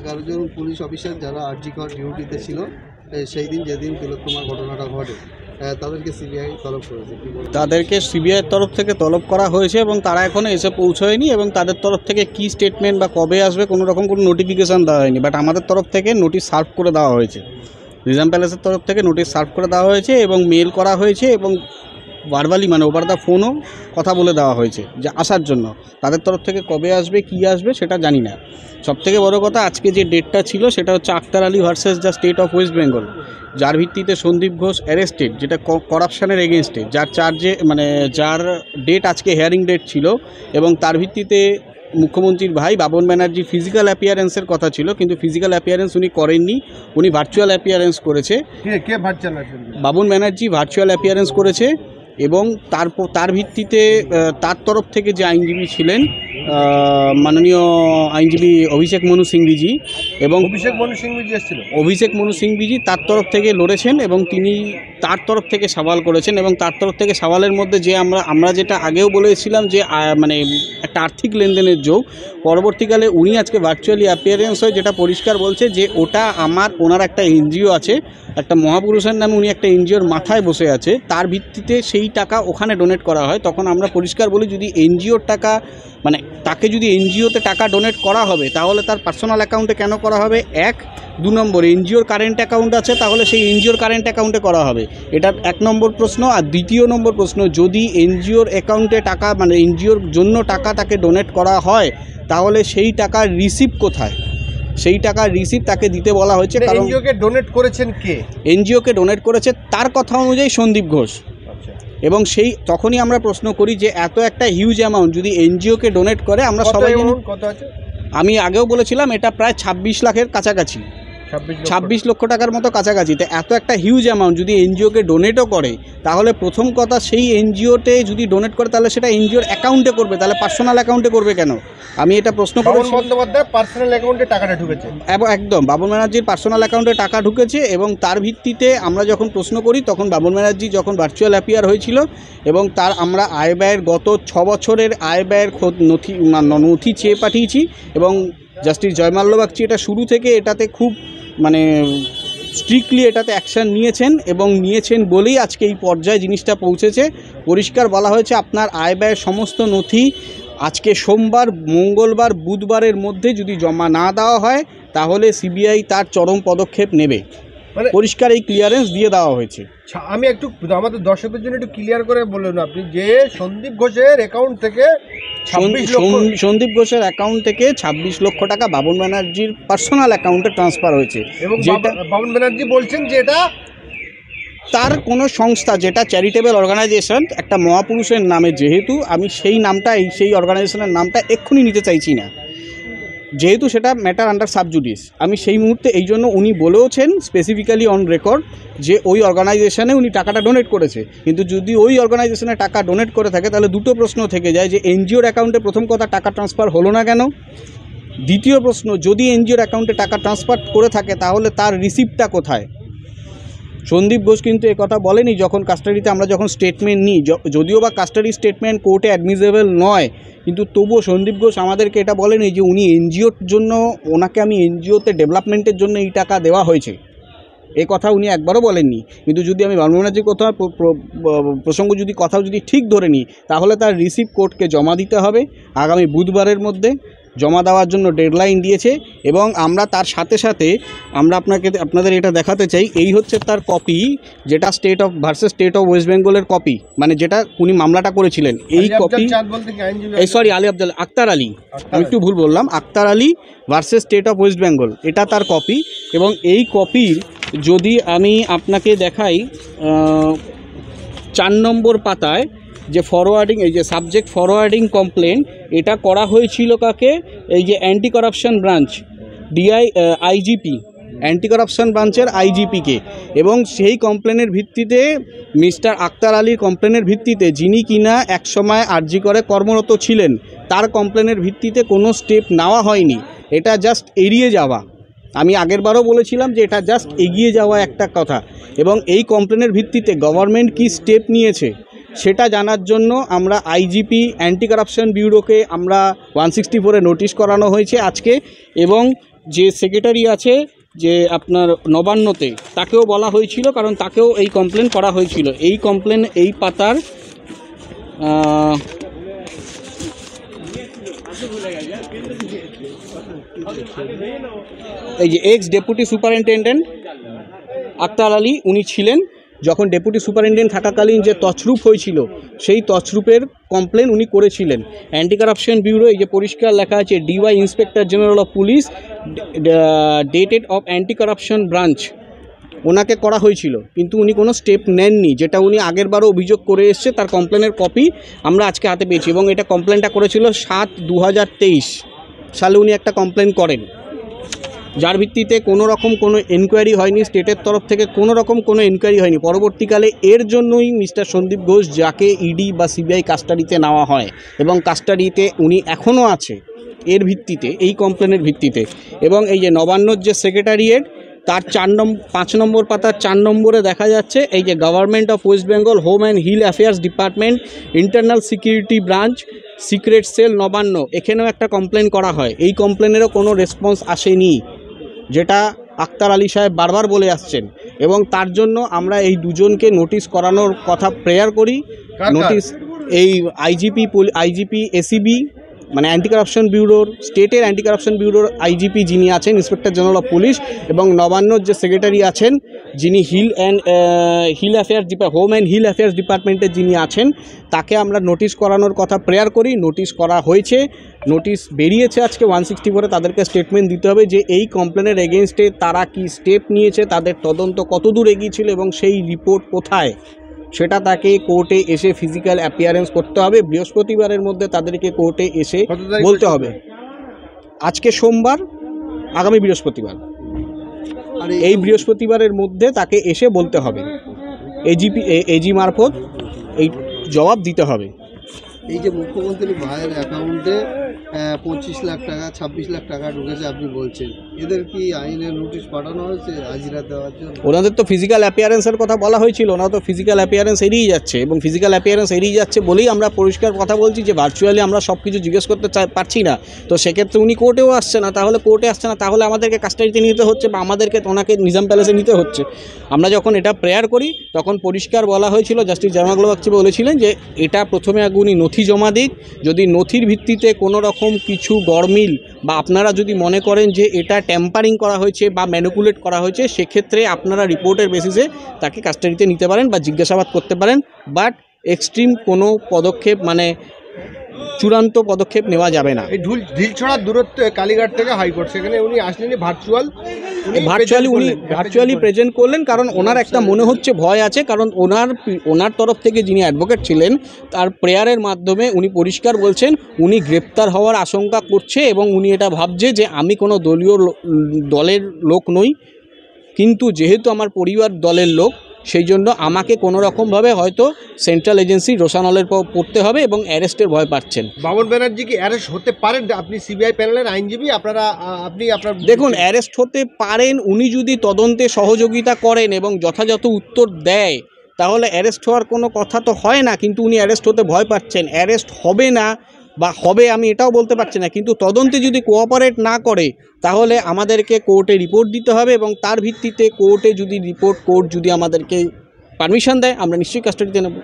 11 জন police officer যারা আরজিকর ডিউটিতে ছিল সেই দিন যেদিন তিলোত্তমার ঘটনাটা ঘটে তাদেরকে সিবিআই তলব করেছে। তাদেরকে সিবিআইয়ের তরফ থেকে তলব করা হয়েছে এবং তারা এখনও এসে পৌঁছয়নি এবং তাদের তরফ থেকে কী স্টেটমেন্ট বা কবে আসবে কোনো রকম কোনো নোটিফিকেশান দেওয়া হয়নি। বাট আমাদের তরফ থেকে নোটিশ সার্ভ করে দেওয়া হয়েছে, রিজার্ভ প্যালেসের তরফ থেকে নোটিশ সার্ভ করে দেওয়া হয়েছে এবং মেল করা হয়েছে এবং ভার্বালি মানে ওভার দ্য ফোনও কথা বলে দেওয়া হয়েছে যে আসার জন্য। তাদের তরফ থেকে কবে আসবে কী আসবে সেটা জানি না। সবথেকে বড় কথা আজকে যে ডেটটা ছিল সেটা হচ্ছে Akhtar Ali versus the state of West Bengal, যার ভিত্তিতে সন্দীপ ঘোষ অ্যারেস্টেড, যেটা করাপশানের এগেনস্টে, যার চার্জে মানে যার ডেট আজকে হিয়ারিং ডেট ছিল এবং তার ভিত্তিতে মুখ্যমন্ত্রীর ভাই বাবন ব্যানার্জি ফিজিক্যাল অ্যাপিয়ারেন্সের কথা ছিল কিন্তু ফিজিক্যাল অ্যাপিয়ারেন্স উনি করেননি, উনি ভার্চুয়াল অ্যাপিয়ারেন্স করেছে। বাবন ব্যানার্জি ভার্চুয়াল অ্যাপিয়ারেন্স করেছে এবং তার ভিত্তিতে তার তরফ থেকে যে আইনজীবী ছিলেন মাননীয় আইনজীবী অভিষেক মনু সিংভিজি এবং অভিষেক মনু সিংভিজি তার তরফ থেকে লড়েছেন এবং তিনি তার তরফ থেকে সওয়াল করেছেন এবং তার তরফ থেকে সওয়ালের মধ্যে যে আমরা যেটা আগেও বলেছিলাম যে মানে একটা আর্থিক লেনদেনের যোগ, পরবর্তীকালে উনি আজকে ভার্চুয়ালি অ্যাপিয়ারেন্স হয় যেটা পরিষ্কার বলছে যে ওটা ওনার একটা এনজিও আছে, একটা মহাপুরুষের নামে উনি একটা এনজিওর মাথায় বসে আছে, তার ভিত্তিতে সেই টাকা ওখানে ডোনেট করা হয়। তখন আমরা পরিষ্কার বলি যদি এনজিওর টাকা মানে তাকে যদি এনজিওতে টাকা ডোনেট করা হবে তাহলে তার পার্সোনাল অ্যাকাউন্টে কেন করা হবে? 2 নম্বর এনজিওর কারেন্ট অ্যাকাউন্ট আছে তাহলে সেই এনজিওর কারেন্ট অ্যাকাউন্টে করা হবে, এটা 1 নম্বর প্রশ্ন। আর 2 নম্বর প্রশ্ন, যদি এনজিওর অ্যাকাউন্টে টাকা মানে এনজিওর জন্য টাকা তাকে ডোনেট করা হয় তাহলে সেই টাকার রিসিভ কোথায়? সেই টাকার রিসিভ তাকে দিতে বলা হয়েছে। কারণ এনজিওকে ডোনেট করেছেন কে? এনজিওকে ডোনেট করেছে তার কথা অনুযায়ী সন্দীপ ঘোষ। এবং সেই তখনই আমরা প্রশ্ন করি যে এত একটা হিউজ অ্যামাউন্ট যদি এনজিওকে ডোনেট করে, আমরা সবাই জানি কত আছে, আমি আগেও বলেছিলাম এটা প্রায় 26 লাখের কাছাকাছি, 26 লক্ষ টাকার মতো কাছাকাছি। তো এত একটা হিউজ অ্যামাউন্ট যদি এনজিওকে ডোনেটও করে তাহলে প্রথম কথা সেই এনজিওতে যদি ডোনেট করে তাহলে সেটা এনজিওর অ্যাকাউন্টে করবে, তাহলে পার্সোনাল অ্যাকাউন্টে করবে কেন? আমি এটা প্রশ্ন করি। বাবন বন্দ্যোপাধ্যায় পার্সোনাল অ্যাকাউন্টে টাকাটা ঢুকেছে একদম বাবন ব্যানার্জির পার্সোনাল অ্যাকাউন্টে টাকা ঢুকেছে এবং তার ভিত্তিতে আমরা যখন প্রশ্ন করি তখন বাবন ব্যানার্জি যখন ভার্চুয়াল অ্যাপিয়ার হয়েছিল এবং তার আমরা আয় ব্যয়ের গত 6 বছরের আয় ব্যয়ের নথি চেয়ে পাঠিয়েছি এবং জাস্টিস জয়মাল্য বাগচি এটা শুরু থেকে এটাতে খুব মানে স্ট্রিক্টলি এটাতে অ্যাকশান নিয়েছেন এবং নিয়েছেন বলেই আজকে এই পর্যায়ে জিনিসটা পৌঁছেছে। পরিষ্কার বলা হয়েছে আপনার আয় ব্যয়ের সমস্ত নথি আজকে সোমবার, মঙ্গলবার, বুধবারের মধ্যে যদি জমা না দেওয়া হয় তাহলে সিবিআই তার চরম পদক্ষেপ নেবে। পরিষ্কার এই ক্লিয়ারেন্স দিয়ে দেওয়া হয়েছে। আমি একটু আমাদের দর্শকদের জন্য একটু ক্লিয়ার করে বললেন আপনি যে সন্দীপ ঘোষের অ্যাকাউন্ট থেকে সন্দীপ ঘোষের অ্যাকাউন্ট থেকে 26 লক্ষ টাকা বাবন ব্যানার্জির পার্সোনাল অ্যাকাউন্টে ট্রান্সফার হয়েছে এবং বাবন ব্যানার্জি বলছেন যে এটা তার কোনো সংস্থা, যেটা চ্যারিটেবল অর্গানাইজেশন একটা মহাপুরুষের নামে, যেহেতু আমি সেই নামটা সেই অর্গানাইজেশনের নামটা এক্ষুনি নিতে চাইছি না যেহেতু সেটা ম্যাটার আন্ডার সাবজুডিস, আমি সেই মুহূর্তে এই জন্য উনি বলেওছেন স্পেসিফিক্যালি অন রেকর্ড যে ওই অর্গানাইজেশনে উনি টাকাটা ডোনেট করেছে। কিন্তু যদি ওই অর্গানাইজেশনে টাকা ডোনেট করে থাকে তাহলে দুটো প্রশ্ন থেকে যায় যে এনজিওর অ্যাকাউন্টে প্রথম কথা টাকা ট্রান্সফার হলো না কেন, দ্বিতীয় প্রশ্ন যদি এনজিওর অ্যাকাউন্টে টাকা ট্রান্সফার করে থাকে তাহলে তার রিসিপ্টটা কোথায়? সন্দীপ ঘোষ কিন্তু কথা বলেনি যখন কাস্টাডিতে আমরা যখন স্টেটমেন্ট নিই, যদিও বা কাস্টাডি স্টেটমেন্ট কোর্টে অ্যাডমিসেবল নয় কিন্তু তবুও সন্দীপ ঘোষ আমাদেরকে এটা বলেনি যে উনি এনজিওর জন্য ওনাকে আমি এনজিওতে ডেভেলপমেন্টের জন্য এই টাকা দেওয়া হয়েছে, এই কথা উনি একবারও বলেননি। কিন্তু যদি আমি বাবন ব্যানার্জির কথা প্রসঙ্গ যদি কথাও যদি ঠিক ধরে নিই তাহলে তার রিসিপ্ট কোর্টকে জমা দিতে হবে আগামী বুধবারের মধ্যে, জমা দেওয়ার জন্য ডেডলাইন দিয়েছে এবং আমরা তার সাথে সাথে আমরা আপনাদের এটা দেখাতে চাই, এই হচ্ছে তার কপি যেটা state of versus state of West বেঙ্গলের কপি, মানে যেটা উনি মামলাটা করেছিলেন। এই কপি সরি আক্তার আলী, আমি একটু ভুল বললাম, Akhtar Ali versus state of West Bengal, এটা তার কপি। এবং এই কপির যদি আমি আপনাকে দেখাই 4 নম্বর পাতায় যে ফরওয়ার্ডিং, এই যে সাবজেক্ট ফরওয়ার্ডিং কমপ্লেন, এটা করা হয়েছিল কাকে? এই যে anti corruption branch IGP, anti corruption ব্রাঞ্চের আইজিপিকে। এবং সেই কমপ্লেনের ভিত্তিতে মিস্টার আক্তার আলীর কমপ্লেনের ভিত্তিতে যিনি কিনা একসময় আরজি করে কর্মরত ছিলেন তার কমপ্লেনের ভিত্তিতে কোনো স্টেপ নেওয়া হয়নি, এটা জাস্ট এড়িয়ে যাওয়া। আমি আগেরবারও বলেছিলাম যে এটা জাস্ট এগিয়ে যাওয়া একটা কথা। এবং এই কমপ্লেনের ভিত্তিতে গভর্নমেন্ট কি স্টেপ নিয়েছে সেটা জানার জন্য আমরা আইজিপি অ্যান্টি কারাপশন ব্যুরোকে আমরা 164-এ নোটিশ করানো হয়েছে আজকে। এবং যে সেক্রেটারি আছে যে আপনার নবান্নতে, তাকেও বলা হয়েছিল, কারণ তাকেও এই কমপ্লেন করা হয়েছিল। এই কমপ্লেন এই পাতার এই যে ex deputy superintendent Akhtar Ali উনি ছিলেন, যখন ডেপুটি সুপারিনটেন্ডেন্ট থাকাকালীন যে তছরূপ হয়েছিল সেই তছরূপের কমপ্লেন উনি করেছিলেন। অ্যান্টি কারাপশন ব্যুরো, এই যে পরিষ্কার লেখা আছে DY inspector general of police dated of anti corruption branch, ওনাকে করা হয়েছিল, কিন্তু উনি কোনো স্টেপ নেননি, যেটা উনি আগেরবারও অভিযোগ করে এসছে। তার কমপ্লেনের কপি আমরা আজকে হাতে পেয়েছি, এবং এটা কমপ্লেনটা করেছিল 7/2023 সালে উনি একটা কমপ্লেন করেন, যার ভিত্তিতে কোনো রকম কোনো এনকোয়ারি হয়নি, স্টেটের তরফ থেকে কোনো রকম কোনো এনকোয়ারি হয়নি। পরবর্তীকালে এর জন্যই মিস্টার সন্দীপ ঘোষ, যাকে ইডি বা সিবিআই কাস্টাডিতে নেওয়া হয় এবং কাস্টাডিতে উনি এখনও আছে, এর ভিত্তিতে, এই কমপ্লেনের ভিত্তিতে। এবং এই যে নবান্নর যে সেক্রেটারিয়েট, তার 5 নম্বর পাতার 4 নম্বরে দেখা যাচ্ছে এই যে government of West Bengal home and hill affairs department internal security branch secret cell Nabanna, এখানেও একটা কমপ্লেন করা হয়। এই কমপ্লেনেরও কোনো রেসপন্স আসেনি, যেটা আক্তার আলী সাহেব বারবার বলে আসছেন, এবং তার জন্য আমরা এই দুজনকে নোটিশ করানোর কথা প্রেয়ার করি। নোটিশ এই আইজিপি এসিবি মানে অ্যান্টি কারাপশন ব্যুরোর, স্টেটের অ্যান্টি কারাপশন ব্যুরোর আইজিপি যিনি আছেন, ইন্সপেক্টর জেনারেল অফ পুলিশ, এবং নবান্নর যে সেক্রেটারি আছেন যিনি হোম অ্যান্ড হিল অ্যাফেয়ার্স ডিপার্টমেন্টের যিনি আছেন, তাকে আমরা নোটিশ করানোর কথা প্রেয়ার করি। নোটিশ করা হয়েছে, নোটিশ বেরিয়েছে আজকে 164-এ। তাদেরকে স্টেটমেন্ট দিতে হবে যে এই কমপ্লেনের এগেনস্টে তারা কি স্টেপ নিয়েছে, তাদের তদন্ত কতদূর এগিয়েছিল এবং সেই রিপোর্ট কোথায়, সেটা তাকে কোর্টে এসে ফিজিক্যাল অ্যাপিয়ারেন্স করতে হবে। বৃহস্পতিবারের মধ্যে তাদেরকে কোর্টে এসে বলতে হবে। আজকে সোমবার, আগামী বৃহস্পতিবার, আর এই বৃহস্পতিবারের মধ্যে তাকে এসে বলতে হবে, এজি মারফত এই জবাব দিতে হবে। এই যে মুখ্যমন্ত্রী ভাইয়ের অ্যাকাউন্টে 25 লাখ টাকা 26 লাখ টাকা ঢুকেছে আপনি বলছেন, এদের কি আইনের নোটিশ পাঠানো হয়েছে হাজিরা দেওয়ার জন্য? ওনাদের তো ফিজিক্যাল অ্যাপিয়ারেন্সের কথা বলা হয়েছিল, ওনারা তো ফিজিক্যাল অ্যাপিয়ারেন্স এড়িয়ে যাচ্ছে, এবং ফিজিক্যাল অ্যাপিয়ারেন্স এড়িয়ে যাচ্ছে বলেই আমরা পরিষ্কার কথা বলছি যে ভার্চুয়ালি আমরা সব কিছু জিজ্ঞেস করতে পারছি না। তো সেক্ষেত্রে উনি কোর্টেও আসছে না, তাহলে আমাদেরকে কাস্টাডিতে নিতে হচ্ছে, বা আমাদেরকে ওনাকে নিজাম প্যালেসে নিতে হচ্ছে। আমরা যখন এটা প্রেয়ার করি তখন পরিষ্কার বলা হয়েছিল, জাস্টিস জামাগুল বাগচি বলেছিলেন যে এটা প্রথমে আগে উনি নথি জমা দিক, যদি নথির ভিত্তিতে কোনো রকম কিছু গড়মিল বা আপনারা যদি মনে করেন যে এটা ট্যাম্পারিং করা হয়েছে বা ম্যানিপুলেট করা হয়েছে, সেক্ষেত্রে আপনারা রিপোর্টের বেসিসে তাকে কাস্টাডিতে নিতে পারেন বা জিজ্ঞাসাবাদ করতে পারেন, বাট এক্সট্রিম কোনো পদক্ষেপ মানে চূড়ান্ত পদক্ষেপ নেওয়া যাবে না। এই ঢিলছড়ার দূরত্বে কালীঘাট থেকে হাইকোর্ট, সেখানে উনি আসলেনি ভার্চুয়ালি প্রেজেন্ট করলেন, কারণ ওনার একটা মনে হচ্ছে ভয় আছে, কারণ ওনার তরফ থেকে যিনি অ্যাডভোকেট ছিলেন তার প্রেয়ারের মাধ্যমে উনি পরিষ্কার বলছেন উনি গ্রেপ্তার হওয়ার আশঙ্কা করছে, এবং উনি এটা ভাবছে যে আমি কোনো দলের লোক নই, কিন্তু যেহেতু আমার পরিবার দলের লোক, সেই জন্য আমাকে কোনো রকমভাবে হয়তো সেন্ট্রাল এজেন্সি রোশানলের পড়তে হবে, এবং অ্যারেস্টের ভয় পাচ্ছেন। বামন ব্যানার্জি কি অ্যারেস্ট হতে পারেন? আপনি সিবিআই প্যানেলের আইনজীবী, দেখুন, অ্যারেস্ট হতে পারেন উনি যদি তদন্তে সহযোগিতা করেন এবং যথাযথ উত্তর দেয়, তাহলে অ্যারেস্ট হওয়ার কোনো কথা তো হয় না, কিন্তু উনি অ্যারেস্ট হতে ভয় পাচ্ছেন। অ্যারেস্ট হবে না বা হবে আমি এটাও বলতে পারছি না, কিন্তু তদন্তে যদি কোঅপারেট না করে তাহলে আমাদেরকে কোর্টে রিপোর্ট দিতে হবে, এবং তার ভিত্তিতে কোর্ট যদি আমাদেরকে পারমিশন দেয় আমরা নিশ্চয়ই কাস্টাডিতে নেব।